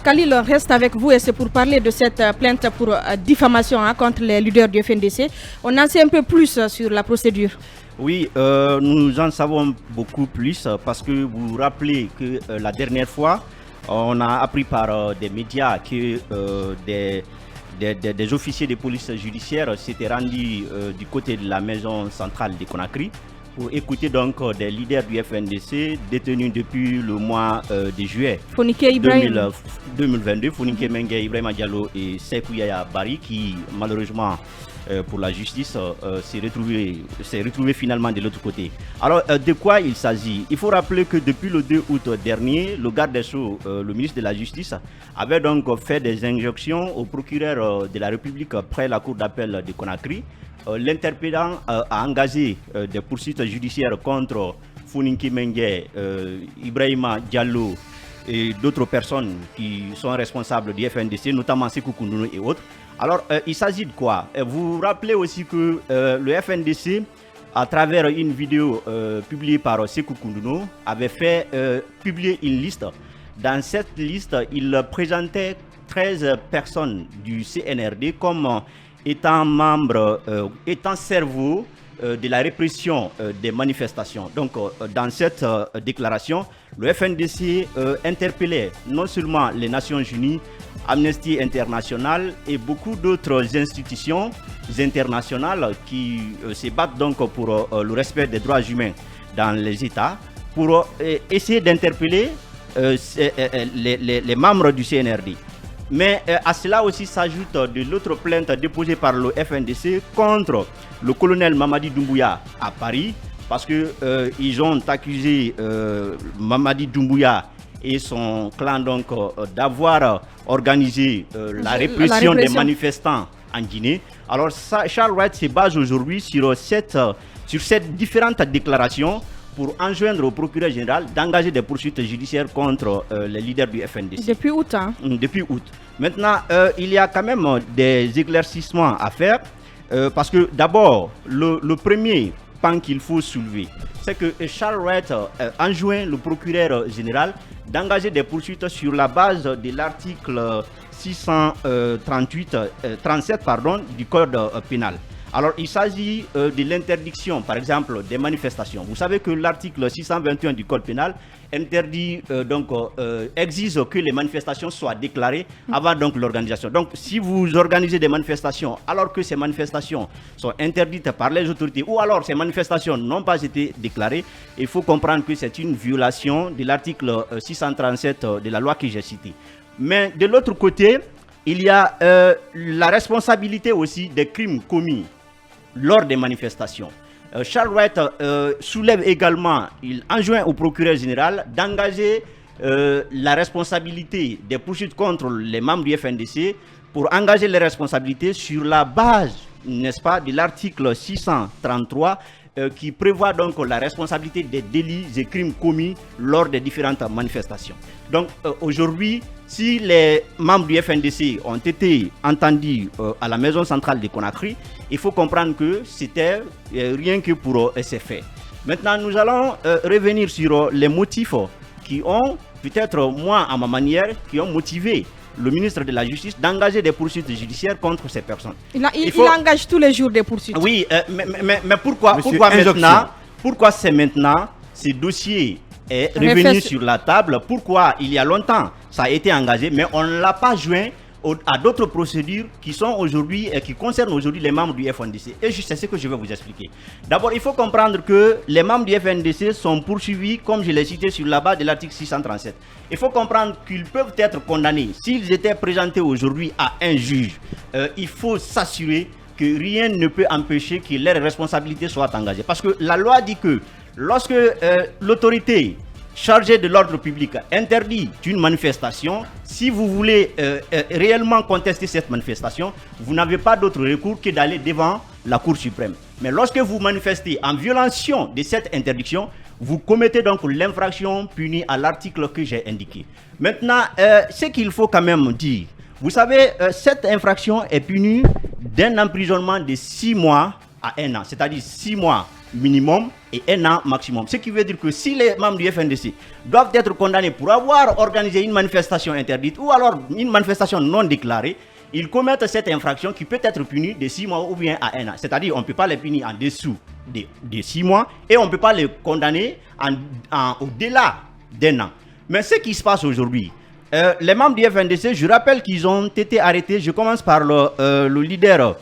Khalil reste avec vous et c'est pour parler de cette plainte pour diffamation contre les leaders du FNDC. On en sait un peu plus sur la procédure. Oui, nous en savons beaucoup plus parce que vous vous rappelez que la dernière fois, on a appris par des médias que des officiers de police judiciaire s'étaient rendus du côté de la maison centrale de Conakry pour écouter donc des leaders du FNDC détenus depuis le mois de juillet 2022, Founike Mengue, Ibrahima Diallo et Sekou Yaya Bari, qui malheureusement pour la justice s'est retrouvé finalement de l'autre côté. Alors de quoi il s'agit? Il faut rappeler que depuis le 2 août dernier, le garde des Sceaux, le ministre de la Justice, avait donc fait des injonctions au procureur de la République près la cour d'appel de Conakry, l'interpellant à engager des poursuites judiciaires contre Founike Mengue, Ibrahima Diallo et d'autres personnes qui sont responsables du FNDC, notamment Sekou Koundono et autres. Alors, il s'agit de quoi? Vous vous rappelez aussi que le FNDC, à travers une vidéo publiée par Sekou Koundono, avait fait publier une liste. Dans cette liste, il présentait 13 personnes du CNRD comme étant membres, étant cerveau de la répression des manifestations. Donc, dans cette déclaration, le FNDC interpellait non seulement les Nations Unies, Amnesty International et beaucoup d'autres institutions internationales qui se battent donc pour le respect des droits humains dans les États, pour essayer d'interpeller les membres du CNRD. Mais à cela aussi s'ajoute de l'autre plainte déposée par le FNDC contre le colonel Mamadi Doumbouya à Paris, parce qu'ils ont accusé Mamadi Doumbouya et son clan donc d'avoir organisé la répression des manifestants en Guinée. Alors Charles Wright se base aujourd'hui sur cette différentes déclarations pour enjoindre au procureur général d'engager des poursuites judiciaires contre les leaders du FNDC. Depuis août, hein? Depuis août. Maintenant, il y a quand même des éclaircissements à faire parce que d'abord, le premier pan qu'il faut soulever, c'est que Charles Wright enjoint le procureur général d'engager des poursuites sur la base de l'article 37 du Code pénal. Alors, il s'agit de l'interdiction, par exemple, des manifestations. Vous savez que l'article 621 du Code pénal interdit, exige que les manifestations soient déclarées avant donc l'organisation. Donc, si vous organisez des manifestations alors que ces manifestations sont interdites par les autorités ou alors ces manifestations n'ont pas été déclarées, il faut comprendre que c'est une violation de l'article 637 de la loi que j'ai citée. Mais de l'autre côté, il y a la responsabilité aussi des crimes commis lors des manifestations. Charles Wright soulève également, il enjoint au procureur général d'engager la responsabilité des poursuites contre les membres du FNDC pour engager les responsabilités sur la base, n'est-ce pas, de l'article 633 qui prévoit donc la responsabilité des délits et crimes commis lors des différentes manifestations. Donc aujourd'hui, si les membres du FNDC ont été entendus à la maison centrale de Conakry, il faut comprendre que c'était rien que pour ces faits. Maintenant, nous allons revenir sur les motifs qui ont, peut-être moi à ma manière, qui ont motivé le ministre de la Justice d'engager des poursuites judiciaires contre ces personnes. Il engage tous les jours des poursuites. Oui, mais pourquoi c'est maintenant ce dossier est revenu sur la table? Pourquoi il y a longtemps ça a été engagé, mais on ne l'a pas joint à d'autres procédures qui sont aujourd'hui et qui concernent aujourd'hui les membres du FNDC. Et c'est ce que je vais vous expliquer. D'abord, il faut comprendre que les membres du FNDC sont poursuivis, comme je l'ai cité, sur la base de l'article 637. Il faut comprendre qu'ils peuvent être condamnés. S'ils étaient présentés aujourd'hui à un juge, il faut s'assurer que rien ne peut empêcher que leurs responsabilités soient engagées. Parce que la loi dit que lorsque l'autorité chargé de l'ordre public interdit une manifestation, si vous voulez réellement contester cette manifestation, vous n'avez pas d'autre recours que d'aller devant la Cour suprême. Mais lorsque vous manifestez en violation de cette interdiction, vous commettez donc l'infraction punie à l'article que j'ai indiqué. Maintenant, ce qu'il faut quand même dire, vous savez, cette infraction est punie d'un emprisonnement de 6 mois à 1 an, c'est-à-dire 6 mois minimum et 1 an maximum. Ce qui veut dire que si les membres du FNDC doivent être condamnés pour avoir organisé une manifestation interdite ou alors une manifestation non déclarée, ils commettent cette infraction qui peut être punie de 6 mois ou bien à 1 an. C'est-à-dire on ne peut pas les punir en dessous de 6 mois et on ne peut pas les condamner au-delà d'1 an. Mais ce qui se passe aujourd'hui, les membres du FNDC, je rappelle qu'ils ont été arrêtés, je commence par le leader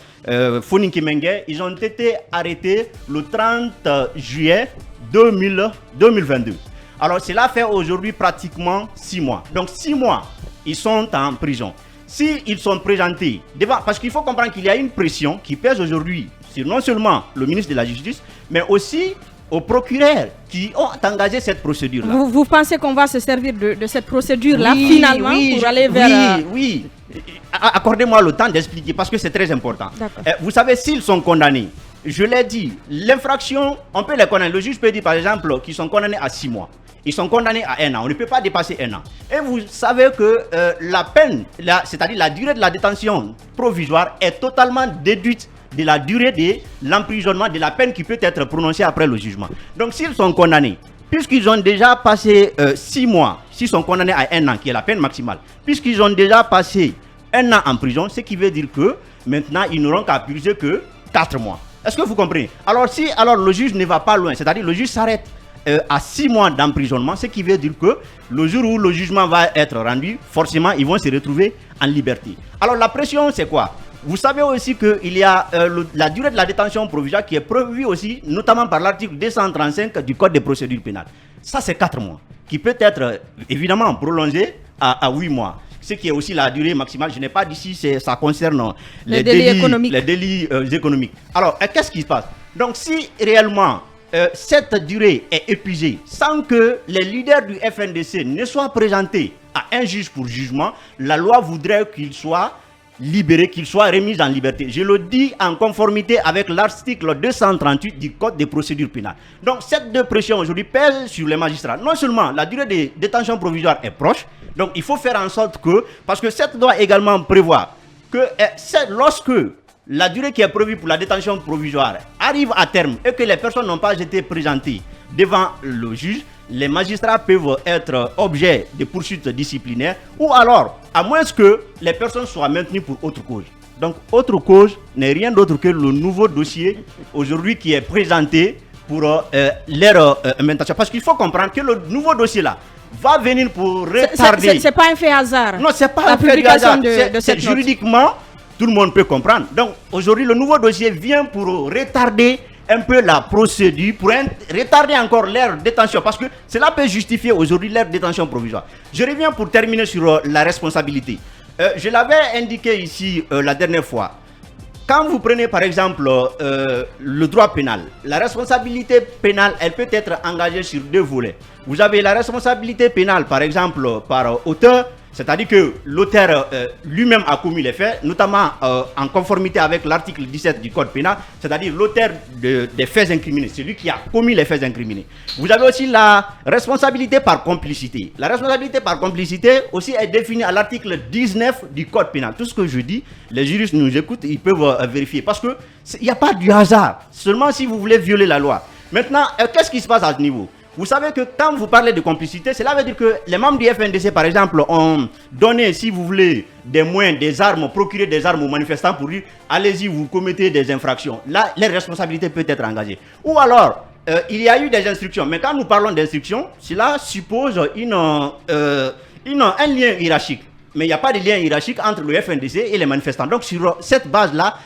Foninké Mengue, ils ont été arrêtés le 30 juillet 2022. Alors cela fait aujourd'hui pratiquement 6 mois. Donc 6 mois, ils sont en prison. S'ils sont présentés devant, parce qu'il faut comprendre qu'il y a une pression qui pèse aujourd'hui sur non seulement le ministre de la Justice, mais aussi aux procureurs qui ont engagé cette procédure-là. Vous pensez qu'on va se servir de cette procédure-là finalement pour aller vers... Oui. Accordez-moi le temps d'expliquer parce que c'est très important. Vous savez, s'ils sont condamnés, je l'ai dit, l'infraction, on peut les condamner. Le juge peut dire par exemple qu'ils sont condamnés à 6 mois. Ils sont condamnés à 1 an. On ne peut pas dépasser 1 an. Et vous savez que la peine, c'est-à-dire la durée de la détention provisoire est totalement déduite de la durée de l'emprisonnement, de la peine qui peut être prononcée après le jugement. Donc s'ils sont condamnés, puisqu'ils ont déjà passé 6 mois, s'ils sont condamnés à 1 an, qui est la peine maximale, puisqu'ils ont déjà passé 1 an en prison, ce qui veut dire que maintenant ils n'auront qu'à purger que 4 mois. Est-ce que vous comprenez? Alors si le juge ne va pas loin, c'est-à-dire le juge s'arrête à 6 mois d'emprisonnement, ce qui veut dire que le jour où le jugement va être rendu, forcément ils vont se retrouver en liberté. Alors la pression c'est quoi? Vous savez aussi qu'il y a la durée de la détention provisoire qui est prévue aussi, notamment par l'article 235 du Code des procédures pénales. Ça, c'est 4 mois, qui peut être évidemment prolongé à 8 mois. Ce qui est aussi la durée maximale. Je n'ai pas dit si ça concerne les délits économiques. Alors, qu'est-ce qui se passe? Donc, si réellement cette durée est épuisée sans que les leaders du FNDC ne soient présentés à un juge pour jugement, la loi voudrait qu'ils soient libéré, qu'il soit remis en liberté. Je le dis en conformité avec l'article 238 du Code des procédures pénales. Donc cette pression aujourd'hui pèse sur les magistrats. Non seulement la durée de détention provisoire est proche, donc il faut faire en sorte que, parce que cette loi également prévoit que lorsque la durée qui est prévue pour la détention provisoire arrive à terme et que les personnes n'ont pas été présentées devant le juge, les magistrats peuvent être objets de poursuites disciplinaires ou alors, à moins que les personnes soient maintenues pour autre cause. Donc, autre cause n'est rien d'autre que le nouveau dossier aujourd'hui qui est présenté pour leur maintenance. Parce qu'il faut comprendre que le nouveau dossier là va venir pour retarder. C'est pas un fait hasard. Non, c'est pas un fait hasard. C'est juridiquement, tout le monde peut comprendre. Donc, aujourd'hui, le nouveau dossier vient pour retarder un peu la procédure, pour retarder encore leur détention, parce que cela peut justifier aujourd'hui leur détention provisoire. Je reviens pour terminer sur la responsabilité. Je l'avais indiqué ici la dernière fois. Quand vous prenez par exemple le droit pénal, la responsabilité pénale, elle peut être engagée sur 2 volets. Vous avez la responsabilité pénale par exemple par auteur, c'est-à-dire que l'auteur lui-même a commis les faits, notamment en conformité avec l'article 17 du Code pénal, c'est-à-dire l'auteur des faits incriminés, celui qui a commis les faits incriminés. Vous avez aussi la responsabilité par complicité. La responsabilité par complicité aussi est définie à l'article 19 du Code pénal. Tout ce que je dis, les juristes nous écoutent, ils peuvent vérifier. Parce qu'il n'y a pas du hasard, seulement si vous voulez violer la loi. Maintenant, qu'est-ce qui se passe à ce niveau? Vous savez que quand vous parlez de complicité, cela veut dire que les membres du FNDC, par exemple, ont donné, si vous voulez, des moyens, des armes, procuré des armes aux manifestants pour dire allez-y, vous commettez des infractions. Là, les responsabilités peuvent être engagées. Ou alors, il y a eu des instructions. Mais quand nous parlons d'instructions, cela suppose un lien hiérarchique. Mais il n'y a pas de lien hiérarchique entre le FNDC et les manifestants. Donc sur cette base-là,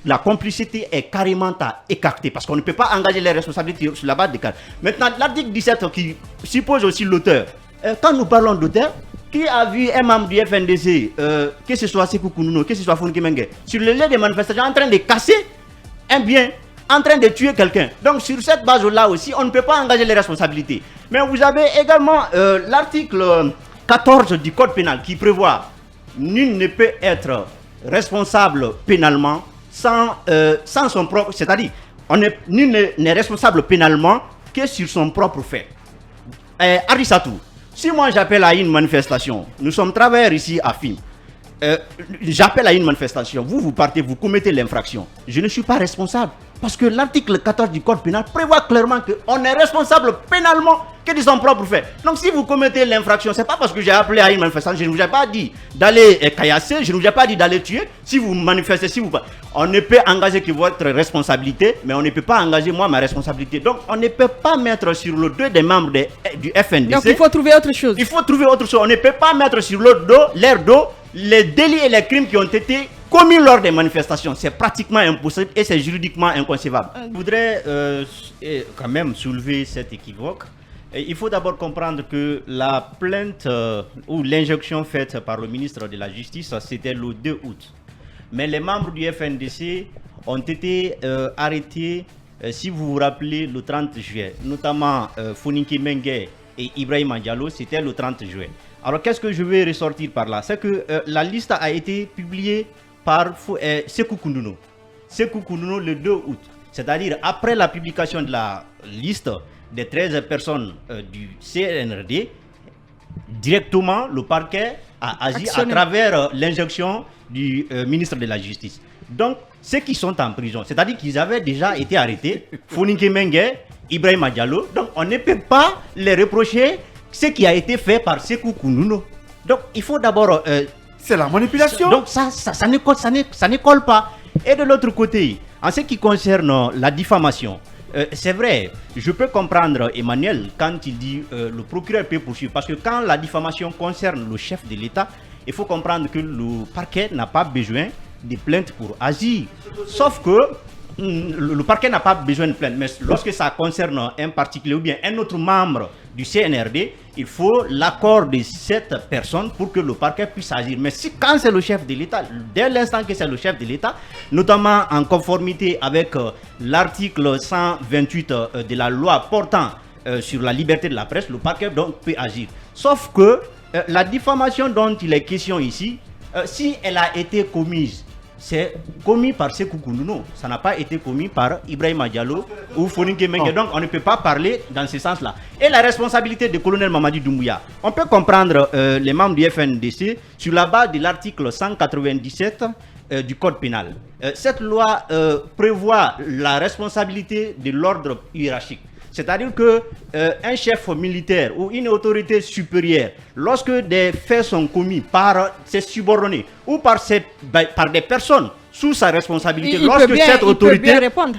la complicité est carrément à écarter parce qu'on ne peut pas engager les responsabilités sur la base des cas. Maintenant, l'article 17 qui suppose aussi l'auteur. Quand nous parlons d'auteur, qui a vu un membre du FNDC, que ce soit Sekou Kounono, que ce soit Foninké Mengue, sur le lieu des manifestations en train de casser un bien, en train de tuer quelqu'un. Donc sur cette base-là aussi, on ne peut pas engager les responsabilités. Mais vous avez également l'article 14 du Code pénal qui prévoit nul ne peut être responsable pénalement sans son propre, c'est-à-dire nul n'est responsable pénalement que sur son propre fait. Arissatou, si moi j'appelle à une manifestation, nous sommes travailleurs ici à FIM, j'appelle à une manifestation, vous partez, vous commettez l'infraction, je ne suis pas responsable Parce que l'article 14 du code pénal prévoit clairement qu'on est responsable pénalement que de son propre fait. Donc si vous commettez l'infraction, c'est pas parce que j'ai appelé à une manifestation, je ne vous ai pas dit d'aller caillasser, je ne vous ai pas dit d'aller tuer. Si vous manifestez, si vous... On ne peut engager que votre responsabilité, mais on ne peut pas engager moi ma responsabilité. Donc on ne peut pas mettre sur le dos des membres du FNDC. Donc il faut trouver autre chose. Il faut trouver autre chose. On ne peut pas mettre sur leur dos les délits et les crimes qui ont été commis lors des manifestations. C'est pratiquement impossible et c'est juridiquement inconcevable. Je voudrais quand même soulever cet équivoque. Et il faut d'abord comprendre que la plainte ou l'injonction faite par le ministre de la Justice, c'était le 2 août. Mais les membres du FNDC ont été arrêtés, si vous vous rappelez, le 30 juillet. Notamment Foninké Mengue et Ibrahima Diallo, c'était le 30 juillet. Alors qu'est-ce que je vais ressortir par là? C'est que la liste a été publiée par Sékou Kounouno. Sékou Kounouno le 2 août. C'est-à-dire après la publication de la liste des 13 personnes du CNRD, directement le parquet a agi à travers l'injonction du ministre de la Justice. Donc ceux qui sont en prison, c'est-à-dire qu'ils avaient déjà été arrêtés, Foninké Mengue, Ibrahima Diallo, donc on ne peut pas les reprocher ce qui a été fait par Sékou Kounouno. Donc il faut d'abord... c'est la manipulation. Donc ça ne colle pas. Et de l'autre côté, en ce qui concerne la diffamation, c'est vrai, je peux comprendre Emmanuel quand il dit le procureur peut poursuivre. Parce que quand la diffamation concerne le chef de l'État, il faut comprendre que le parquet n'a pas besoin de plaintes pour agir. Sauf que le parquet n'a pas besoin de plainte, mais lorsque ça concerne un particulier ou bien un autre membre du CNRD, il faut l'accord de cette personne pour que le parquet puisse agir. Mais quand c'est le chef de l'État, dès l'instant que c'est le chef de l'État, notamment en conformité avec l'article 128 de la loi portant sur la liberté de la presse, le parquet donc peut agir. Sauf que la diffamation dont il est question ici, si elle a été commise, c'est commis par Sékou Kounouno. Ça n'a pas été commis par Ibrahima Diallo ou Foninké Mengue. Donc on ne peut pas parler dans ce sens-là. Et la responsabilité du colonel Mamadi Doumbouya, on peut comprendre les membres du FNDC sur la base de l'article 197 du code pénal. Cette loi prévoit la responsabilité de l'ordre hiérarchique. C'est-à-dire qu'un chef militaire ou une autorité supérieure, lorsque des faits sont commis par ses subordonnés ou par des personnes sous sa responsabilité,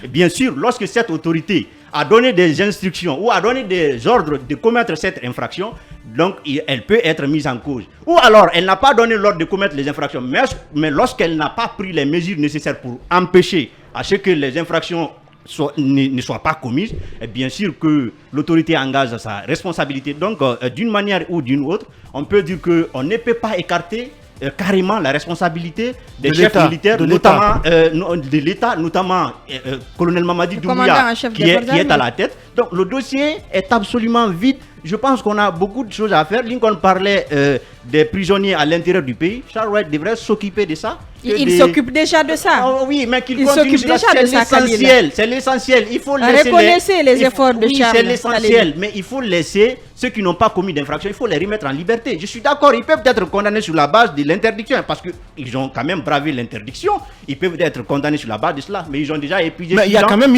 bien sûr, lorsque cette autorité a donné des instructions ou a donné des ordres de commettre cette infraction, donc elle peut être mise en cause. Ou alors, elle n'a pas donné l'ordre de commettre les infractions, mais lorsqu'elle n'a pas pris les mesures nécessaires pour empêcher à ce que les infractions ne soient pas commises, et bien sûr que l'autorité engage sa responsabilité. Donc, d'une manière ou d'une autre, on peut dire qu'on ne peut pas écarter carrément la responsabilité des chefs militaires, notamment de l'État, notamment colonel Mamadi Doumbouya qui est à la tête. Donc, le dossier est absolument vide. Je pense qu'on a beaucoup de choses à faire. Lincoln parlait des prisonniers à l'intérieur du pays. Charles Wright devrait s'occuper de ça. Il s'occupe déjà de ça. Oh, oui, mais qu'il continue. C'est l'essentiel. C'est l'essentiel. Il faut laisser. Reconnaissez les efforts de Charles. C'est l'essentiel. Mais il faut laisser ceux qui n'ont pas commis d'infraction. Il faut les remettre en liberté. Je suis d'accord. Ils peuvent être condamnés sur la base de l'interdiction parce qu'ils ont quand même bravé l'interdiction. Ils peuvent être condamnés sur la base de cela. Mais ils ont déjà épuisé. Mais il y a quand même